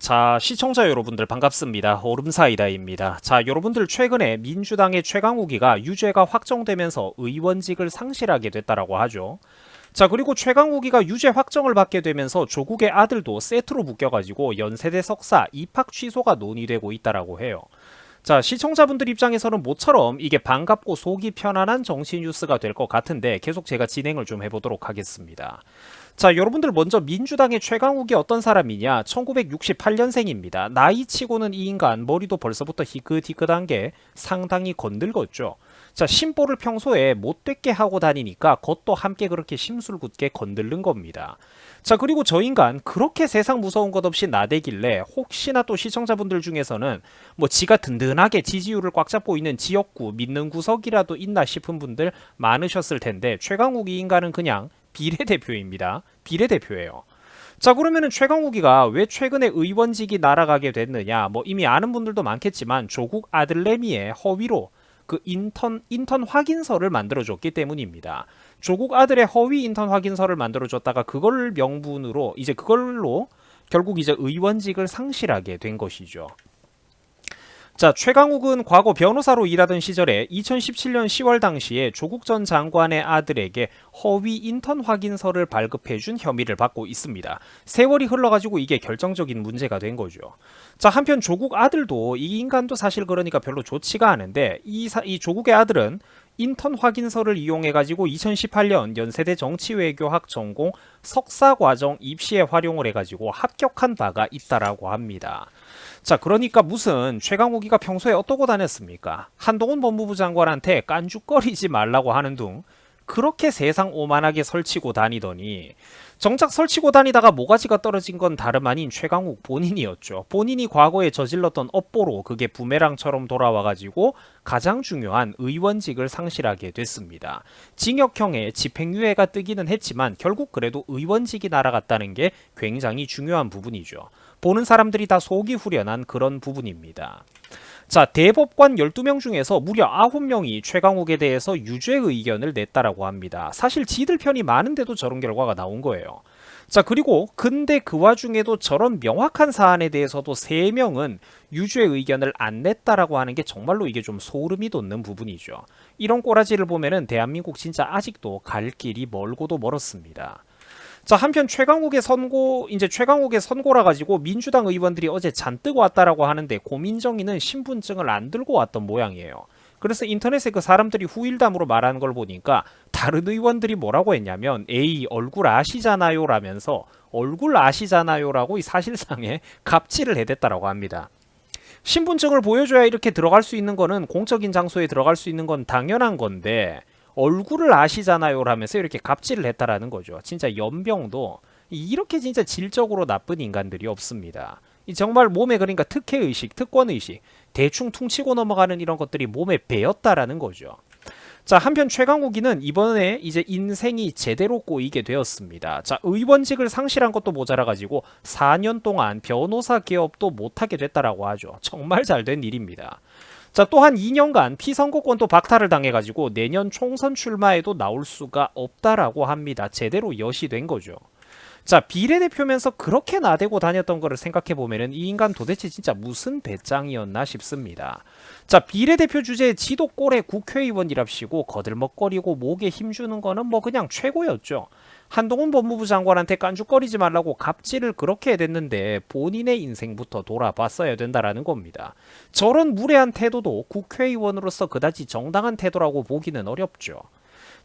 자, 시청자 여러분들 반갑습니다. 오름사이다입니다. 자, 여러분들 최근에 민주당의 최강욱이가 유죄가 확정되면서 의원직을 상실하게 됐다라고 하죠. 자, 그리고 최강욱이가 유죄 확정을 받게 되면서 조국의 아들도 세트로 묶여가지고 연세대 석사 입학 취소가 논의되고 있다라고 해요. 자, 시청자분들 입장에서는 모처럼 이게 반갑고 속이 편안한 정치 뉴스가 될 것 같은데 계속 제가 진행을 좀 해보도록 하겠습니다. 자, 여러분들 먼저 민주당의 최강욱이 어떤 사람이냐? 1968년생입니다. 나이치고는 이 인간 머리도 벌써부터 희끗희끗한 게 상당히 건들었죠. 자, 심보를 평소에 못되게 하고 다니니까 그것도 함께 그렇게 심술궂게 건들는 겁니다. 자, 그리고 저 인간 그렇게 세상 무서운 것 없이 나대길래 혹시나 또 시청자분들 중에서는 뭐 지가 든든하게 지지율을 꽉 잡고 있는 지역구 믿는 구석이라도 있나 싶은 분들 많으셨을 텐데 최강욱 이 인간은 그냥 비례대표입니다. 비례대표예요. 자, 그러면은 최강욱이가 왜 최근에 의원직이 날아가게 됐느냐? 뭐 이미 아는 분들도 많겠지만 조국 아들내미의 허위로 그 인턴 확인서를 만들어줬기 때문입니다. 조국 아들의 허위 인턴 확인서를 만들어줬다가 그걸 명분으로 이제 그걸로 결국 이제 의원직을 상실하게 된 것이죠. 자, 최강욱은 과거 변호사로 일하던 시절에 2017년 10월 당시에 조국 전 장관의 아들에게 허위 인턴 확인서를 발급해준 혐의를 받고 있습니다. 세월이 흘러가지고 이게 결정적인 문제가 된 거죠. 자, 한편 조국 아들도 이 인간도 사실 그러니까 별로 좋지가 않은데 이 조국의 아들은 인턴 확인서를 이용해가지고 2018년 연세대 정치외교학 전공 석사과정 입시에 활용을 해가지고 합격한 바가 있다라고 합니다. 자, 그러니까 무슨 최강욱이가 평소에 어떠고 다녔습니까? 한동훈 법무부 장관한테 깐죽거리지 말라고 하는 둥 그렇게 세상 오만하게 설치고 다니더니 정작 설치고 다니다가 모가지가 떨어진 건 다름 아닌 최강욱 본인이었죠. 본인이 과거에 저질렀던 업보로 그게 부메랑처럼 돌아와가지고 가장 중요한 의원직을 상실하게 됐습니다. 징역형의 집행유예가 뜨기는 했지만 결국 그래도 의원직이 날아갔다는 게 굉장히 중요한 부분이죠. 보는 사람들이 다 속이 후련한 그런 부분입니다. 자, 대법관 12명 중에서 무려 9명이 최강욱에 대해서 유죄 의견을 냈다라고 합니다. 사실 지들 편이 많은데도 저런 결과가 나온 거예요. 자, 그리고 근데 그 와중에도 저런 명확한 사안에 대해서도 3명은 유죄 의견을 안 냈다라고 하는 게 정말로 이게 좀 소름이 돋는 부분이죠. 이런 꼬라지를 보면은 대한민국 진짜 아직도 갈 길이 멀고도 멀었습니다. 자, 한편 최강욱의 선고라 가지고 민주당 의원들이 어제 잔뜩 왔다라고 하는데 고민정이는 신분증을 안 들고 왔던 모양이에요. 그래서 인터넷에 그 사람들이 후일담으로 말하는 걸 보니까 다른 의원들이 뭐라고 했냐면 에이 얼굴 아시잖아요 라면서 얼굴 아시잖아요라고 이 사실상에 갑질을 해댔다라고 합니다. 신분증을 보여줘야 이렇게 들어갈 수 있는 거는 공적인 장소에 들어갈 수 있는 건 당연한 건데 얼굴을 아시잖아요 라면서 이렇게 갑질을 했다라는 거죠. 진짜 연병도 이렇게 진짜 질적으로 나쁜 인간들이 없습니다. 정말 몸에 그러니까 특혜의식, 특권의식, 대충 퉁치고 넘어가는 이런 것들이 몸에 배었다라는 거죠. 자, 한편 최강욱이는 이번에 이제 인생이 제대로 꼬이게 되었습니다. 자, 의원직을 상실한 것도 모자라가지고 4년 동안 변호사 개업도 못하게 됐다라고 하죠. 정말 잘된 일입니다. 자, 또한 2년간 피선거권도 박탈을 당해가지고 내년 총선 출마에도 나올 수가 없다라고 합니다. 제대로 여시된 거죠. 자, 비례대표면서 그렇게 나대고 다녔던 거를 생각해보면은 이 인간 도대체 진짜 무슨 배짱이었나 싶습니다. 자, 비례대표 주제에 지도 꼴의 국회의원이랍시고 거들먹거리고 목에 힘주는 거는 뭐 그냥 최고였죠. 한동훈 법무부 장관한테 깐죽거리지 말라고 갑질을 그렇게 해댔는데 본인의 인생부터 돌아봤어야 된다라는 겁니다. 저런 무례한 태도도 국회의원으로서 그다지 정당한 태도라고 보기는 어렵죠.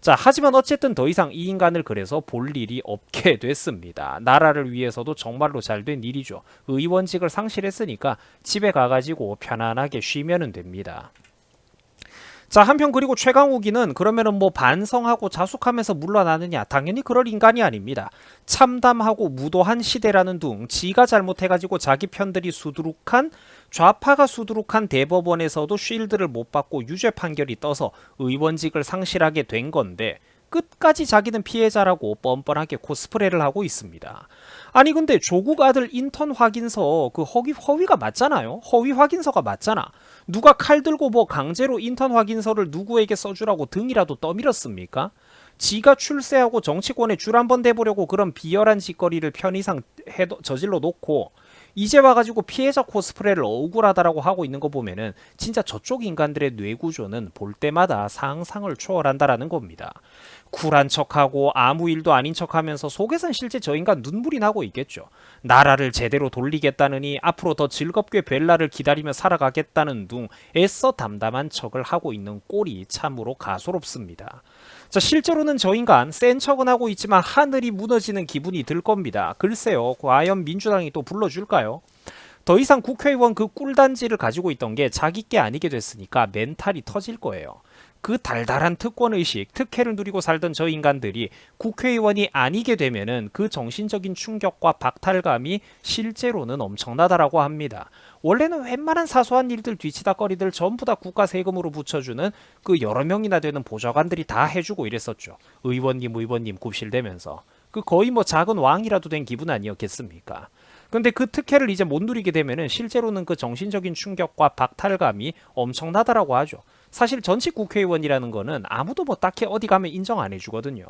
자, 하지만 어쨌든 더 이상 이 인간을 그래서 볼 일이 없게 됐습니다. 나라를 위해서도 정말로 잘된 일이죠. 의원직을 상실했으니까 집에 가가지고 편안하게 쉬면 됩니다. 자, 한편 그리고 최강욱이는 그러면은 뭐 반성하고 자숙하면서 물러나느냐? 당연히 그럴 인간이 아닙니다. 참담하고 무도한 시대라는 둥 지가 잘못해가지고 자기 편들이 수두룩한 좌파가 수두룩한 대법원에서도 쉴드를 못 받고 유죄 판결이 떠서 의원직을 상실하게 된 건데 끝까지 자기는 피해자라고 뻔뻔하게 코스프레를 하고 있습니다. 아니 근데 조국 아들 인턴 확인서 그 허위가 맞잖아요. 허위 확인서가 맞잖아. 누가 칼 들고 뭐 강제로 인턴 확인서를 누구에게 써주라고 등이라도 떠밀었습니까? 지가 출세하고 정치권에 줄 한번 대보려고 그런 비열한 짓거리를 편의상 저질러 놓고 이제 와가지고 피해자 코스프레를 억울하다라고 하고 있는 거 보면은 진짜 저쪽 인간들의 뇌구조는 볼 때마다 상상을 초월한다라는 겁니다. 쿨한 척하고 아무 일도 아닌 척하면서 속에선 실제 저 인간 눈물이 나고 있겠죠. 나라를 제대로 돌리겠다느니 앞으로 더 즐겁게 벨라를 기다리며 살아가겠다는 둥 애써 담담한 척을 하고 있는 꼴이 참으로 가소롭습니다. 자, 실제로는 저 인간 센 척은 하고 있지만 하늘이 무너지는 기분이 들 겁니다. 글쎄요, 과연 민주당이 또 불러줄까요? 더 이상 국회의원 그 꿀단지를 가지고 있던 게 자기 게 아니게 됐으니까 멘탈이 터질 거예요. 그 달달한 특권의식, 특혜를 누리고 살던 저 인간들이 국회의원이 아니게 되면은 그 정신적인 충격과 박탈감이 실제로는 엄청나다라고 합니다. 원래는 웬만한 사소한 일들 뒤치다거리들 전부 다 국가 세금으로 붙여주는 그 여러 명이나 되는 보좌관들이 다 해주고 이랬었죠. 의원님 굽실대면서. 그 거의 뭐 작은 왕이라도 된 기분 아니었겠습니까? 근데 그 특혜를 이제 못 누리게 되면은 실제로는 그 정신적인 충격과 박탈감이 엄청나다라고 하죠. 사실 전직 국회의원이라는 거는 아무도 뭐 딱히 어디 가면 인정 안 해주거든요.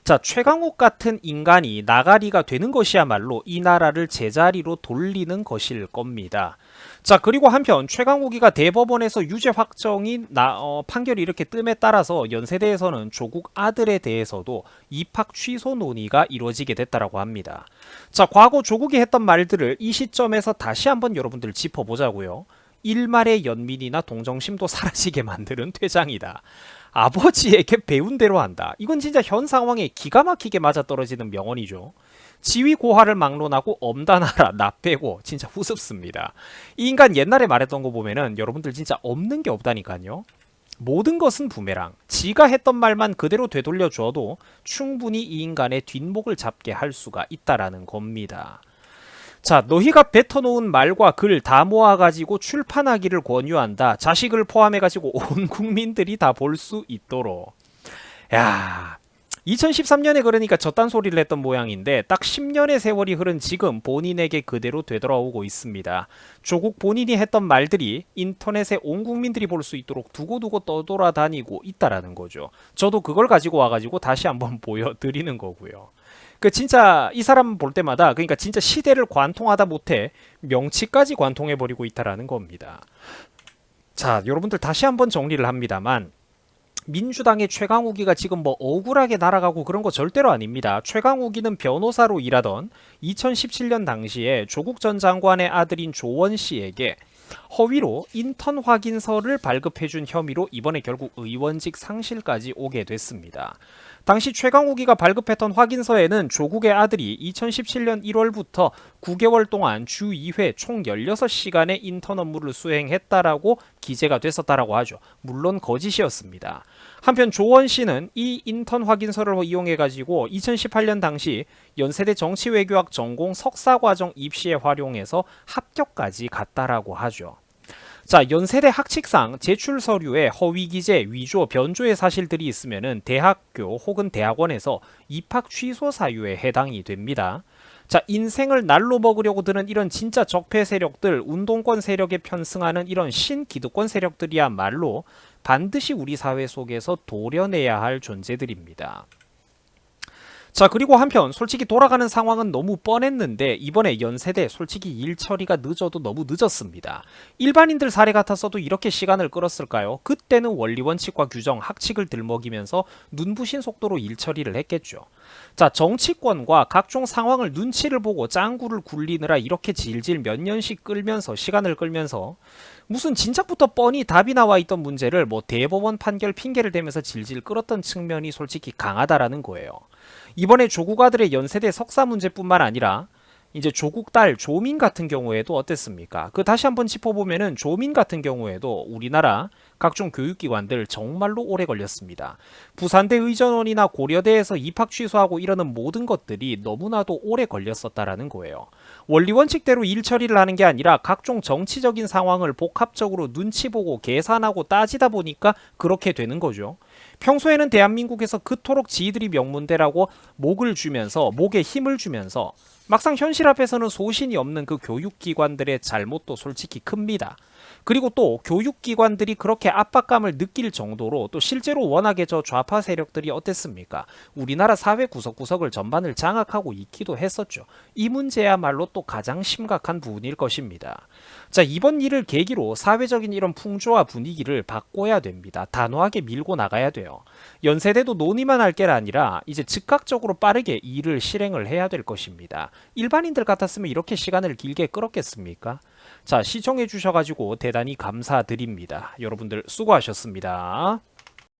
자, 최강욱 같은 인간이 나가리가 되는 것이야말로 이 나라를 제자리로 돌리는 것일 겁니다. 자, 그리고 한편 최강욱이가 대법원에서 유죄 확정인 판결이 이렇게 뜸에 따라서 연세대에서는 조국 아들에 대해서도 입학 취소 논의가 이루어지게 됐다라고 합니다. 자, 과거 조국이 했던 말들을 이 시점에서 다시 한번 여러분들 짚어보자고요. 일말의 연민이나 동정심도 사라지게 만드는 퇴장이다. 아버지에게 배운 대로 한다. 이건 진짜 현 상황에 기가 막히게 맞아떨어지는 명언이죠. 지위 고하를 막론하고 엄단하라 나 빼고 진짜 우습습니다. 이 인간 옛날에 말했던 거 보면은 여러분들 진짜 없는 게 없다니까요. 모든 것은 부메랑. 지가 했던 말만 그대로 되돌려줘도 충분히 이 인간의 뒷목을 잡게 할 수가 있다라는 겁니다. 자, 너희가 뱉어놓은 말과 글 다 모아가지고 출판하기를 권유한다. 자식을 포함해가지고 온 국민들이 다 볼 수 있도록. 야, 2013년에 그러니까 저딴 소리를 했던 모양인데 딱 10년의 세월이 흐른 지금 본인에게 그대로 되돌아오고 있습니다. 조국 본인이 했던 말들이 인터넷에 온 국민들이 볼 수 있도록 두고두고 떠돌아다니고 있다라는 거죠. 저도 그걸 가지고 와가지고 다시 한번 보여드리는 거고요. 그 진짜 이 사람 볼 때마다 그러니까 진짜 시대를 관통하다 못해 명치까지 관통해버리고 있다라는 겁니다. 자, 여러분들 다시 한번 정리를 합니다만 민주당의 최강욱이가 지금 뭐 억울하게 날아가고 그런 거 절대로 아닙니다. 최강욱이는 변호사로 일하던 2017년 당시에 조국 전 장관의 아들인 조원 씨에게 허위로 인턴 확인서를 발급해준 혐의로 이번에 결국 의원직 상실까지 오게 됐습니다. 당시 최강욱이가 발급했던 확인서에는 조국의 아들이 2017년 1월부터 9개월 동안 주 2회 총 16시간의 인턴 업무를 수행했다라고 기재가 됐었다라고 하죠. 물론 거짓이었습니다. 한편 조원 씨는 이 인턴 확인서를 이용해가지고 2018년 당시 연세대 정치외교학 전공 석사과정 입시에 활용해서 합격까지 갔다라고 하죠. 자, 연세대 학칙상 제출 서류에 허위 기재, 위조, 변조의 사실들이 있으면은 대학교 혹은 대학원에서 입학 취소 사유에 해당이 됩니다. 자, 인생을 날로 먹으려고 드는 이런 진짜 적폐 세력들, 운동권 세력에 편승하는 이런 신기득권 세력들이야말로 반드시 우리 사회 속에서 도려내야 할 존재들입니다. 자, 그리고 한편 솔직히 돌아가는 상황은 너무 뻔했는데 이번에 연세대 솔직히 일 처리가 늦어도 너무 늦었습니다. 일반인들 사례 같았어도 이렇게 시간을 끌었을까요? 그때는 원리 원칙과 규정, 학칙을 들먹이면서 눈부신 속도로 일 처리를 했겠죠. 자, 정치권과 각종 상황을 눈치를 보고 짱구를 굴리느라 이렇게 질질 몇 년씩 끌면서 시간을 끌면서 무슨 진작부터 뻔히 답이 나와 있던 문제를 뭐 대법원 판결 핑계를 대면서 질질 끌었던 측면이 솔직히 강하다라는 거예요. 이번에 조국 아들의 연세대 석사 문제뿐만 아니라 이제 조국 딸 조민 같은 경우에도 어땠습니까? 그 다시 한번 짚어보면은 조민 같은 경우에도 우리나라 각종 교육기관들 정말로 오래 걸렸습니다. 부산대 의전원이나 고려대에서 입학 취소하고 이러는 모든 것들이 너무나도 오래 걸렸었다라는 거예요. 원리 원칙대로 일 처리를 하는 게 아니라 각종 정치적인 상황을 복합적으로 눈치 보고 계산하고 따지다 보니까 그렇게 되는 거죠. 평소에는 대한민국에서 그토록 지들이 명문대라고 목을 주면서 목에 힘을 주면서 막상 현실 앞에서는 소신이 없는 그 교육기관들의 잘못도 솔직히 큽니다. 그리고 또 교육기관들이 그렇게 압박감을 느낄 정도로 또 실제로 워낙에 저 좌파 세력들이 어땠습니까? 우리나라 사회 구석구석을 전반을 장악하고 있기도 했었죠. 이 문제야말로 또 가장 심각한 부분일 것입니다. 자, 이번 일을 계기로 사회적인 이런 풍조와 분위기를 바꿔야 됩니다. 단호하게 밀고 나가야 돼요. 연세대도 논의만 할 게 아니라 이제 즉각적으로 빠르게 일을 실행을 해야 될 것입니다. 일반인들 같았으면 이렇게 시간을 길게 끌었겠습니까? 자, 시청해 주셔가지고 대단히 감사드립니다. 여러분들 수고하셨습니다.